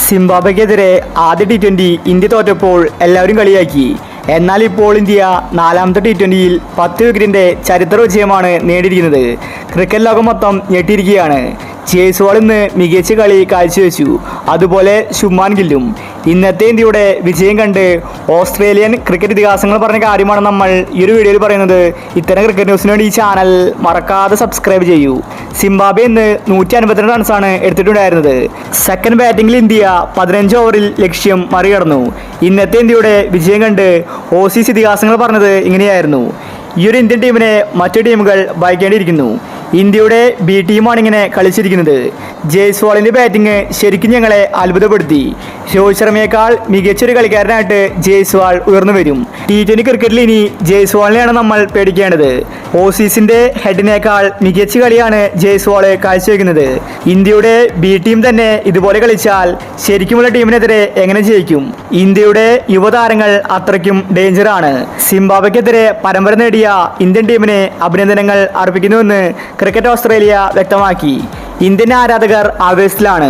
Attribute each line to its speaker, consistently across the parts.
Speaker 1: സിംബാബ്വെക്കെതിരെ ആദ്യ T20 India തോറ്റപ്പോൾ എല്ലാവരും കളിയാക്കി. എന്നാൽ ഇപ്പോൾ ഇന്ത്യ നാലാമത്തെ T20യിൽ 10 വിക്കറ്റിൻ്റെ ചരിത്ര വിജയമാണ് നേടിയിരിക്കുന്നത്. ക്രിക്കറ്റ് ലോകം മൊത്തം ഞെട്ടിയിരിക്കുകയാണ്. ജയ്സ്വാൾ ഇന്ന് മികച്ച കളി കാഴ്ചവെച്ചു. അതുപോലെ ശുഭ്മാൻ ഗില്ലും. ഇന്നത്തെ ഇന്ത്യയുടെ വിജയം കണ്ട് ഓസ്ട്രേലിയൻ ക്രിക്കറ്റ് ഇതിഹാസങ്ങൾ പറഞ്ഞ കാര്യമാണ് നമ്മൾ ഈ ഒരു വീഡിയോയിൽ പറയുന്നത്. ഇത്തരം ക്രിക്കറ്റ് ന്യൂസിന് വേണ്ടി ഈ ചാനൽ മറക്കാതെ സബ്സ്ക്രൈബ് ചെയ്യൂ. സിംബാബ്വെ ഇന്ന് 152 റൺസാണ് എടുത്തിട്ടുണ്ടായിരുന്നത്. സെക്കൻഡ് ബാറ്റിംഗിൽ ഇന്ത്യ 15 ഓവറിൽ ലക്ഷ്യം മറികടന്നു. ഇന്നത്തെ ഇന്ത്യയുടെ വിജയം കണ്ട് ഓസീസ് ഇതിഹാസങ്ങൾ പറഞ്ഞത് ഇങ്ങനെയായിരുന്നു: ഈ ഒരു ഇന്ത്യൻ ടീമിനെ മറ്റു ടീമുകൾ ഭയക്കേണ്ടിയിരിക്കുന്നു. ഇന്ത്യയുടെ ബി ടീമാണ് ഇങ്ങനെ കളിച്ചിരിക്കുന്നത്. ജയ്സ്വാളിൻ്റെ ബാറ്റിംഗ് ശരിക്കും ഞങ്ങളെ അത്ഭുതപ്പെടുത്തി. രോഹിത് ശർമ്മയേക്കാൾ മികച്ചൊരു കളിക്കാരനായിട്ട് ജയ്സ്വാൾ ഉയർന്നു വരും. T20 ക്രിക്കറ്റിൽ ഇനി ജയ്സ്വാളിനെയാണ് നമ്മൾ പേടിക്കേണ്ടത്. ഓസീസിൻ്റെ ഹെഡിനേക്കാൾ മികച്ച കളിയാണ് ജയ്സ്വാൾ കാഴ്ചവെക്കുന്നത്. ഇന്ത്യയുടെ ബി ടീം തന്നെ ഇതുപോലെ കളിച്ചാൽ ശരിക്കുമുള്ള ടീമിനെതിരെ എങ്ങനെ ജയിക്കും? ഇന്ത്യയുടെ യുവതാരങ്ങൾ അത്രയ്ക്കും ഡേഞ്ചറാണ്. സിംബാബ്വെക്കെതിരെ പരമ്പര നേടിയ ഇന്ത്യൻ ടീമിനെ അഭിനന്ദനങ്ങൾ അർപ്പിക്കുന്നുവെന്ന് ക്രിക്കറ്റ് ഓസ്ട്രേലിയ വ്യക്തമാക്കി. ഇന്ത്യൻ ആരാധകർ ആവേശത്തിലാണ്.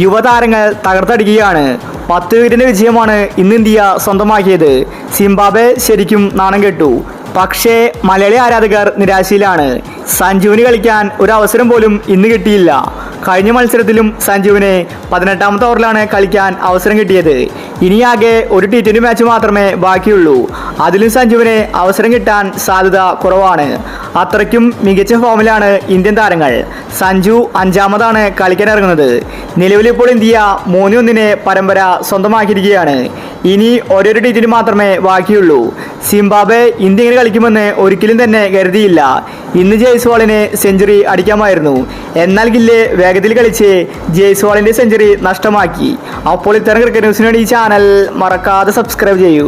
Speaker 1: യുവതാരങ്ങൾ തകർത്തടിക്കുകയാണ്. 10 വിക്കറ്റിൻ്റെ വിജയമാണ് ഇന്ന് ഇന്ത്യ സ്വന്തമാക്കിയത്. സിംബാബ്വെ ശരിക്കും നാണം കെട്ടു. പക്ഷേ മലയാളി ആരാധകർ നിരാശയിലാണ്. സഞ്ജുവിന് കളിക്കാൻ ഒരു അവസരം പോലും ഇന്ന് കിട്ടിയില്ല. കഴിഞ്ഞ മത്സരത്തിലും സഞ്ജുവിന് 18ാമത്തെ ഓവറിലാണ് കളിക്കാൻ അവസരം കിട്ടിയത്. ഇനിയാകെ ഒരു T20 മാച്ച് മാത്രമേ ബാക്കിയുള്ളൂ. അതിലും സഞ്ജുവിന് അവസരം കിട്ടാൻ സാധ്യത കുറവാണ്. അത്രയ്ക്കും മികച്ച ഫോമിലാണ് ഇന്ത്യൻ താരങ്ങൾ. സഞ്ജു 5ാമതാണ് കളിക്കാൻ ഇറങ്ങുന്നത്. നിലവിലിപ്പോൾ ഇന്ത്യ 3-1 പരമ്പര സ്വന്തമാക്കിയിരിക്കുകയാണ്. ഇനി ഓരോരു T20 മാത്രമേ ബാക്കിയുള്ളൂ. സിംബാബ്വെ ഇന്ത്യ ഇങ്ങനെ കളിക്കുമെന്ന് ഒരിക്കലും തന്നെ കരുതിയില്ല. ഇന്ന് ജയ്സ്വാളിന് സെഞ്ചുറി അടിക്കാമായിരുന്നു. എന്നാൽ ഗില്ല് വേഗത്തിൽ കളിച്ച് ജയ്സ്വാളിൻ്റെ സെഞ്ചുറി നഷ്ടമാക്കി. അപ്പോൾ ഇത്തരം ക്രിക്കറ്റ് ന്യൂസിന് വേണ്ടി ഈ ചാനൽ മറക്കാതെ സബ്സ്ക്രൈബ് ചെയ്യൂ.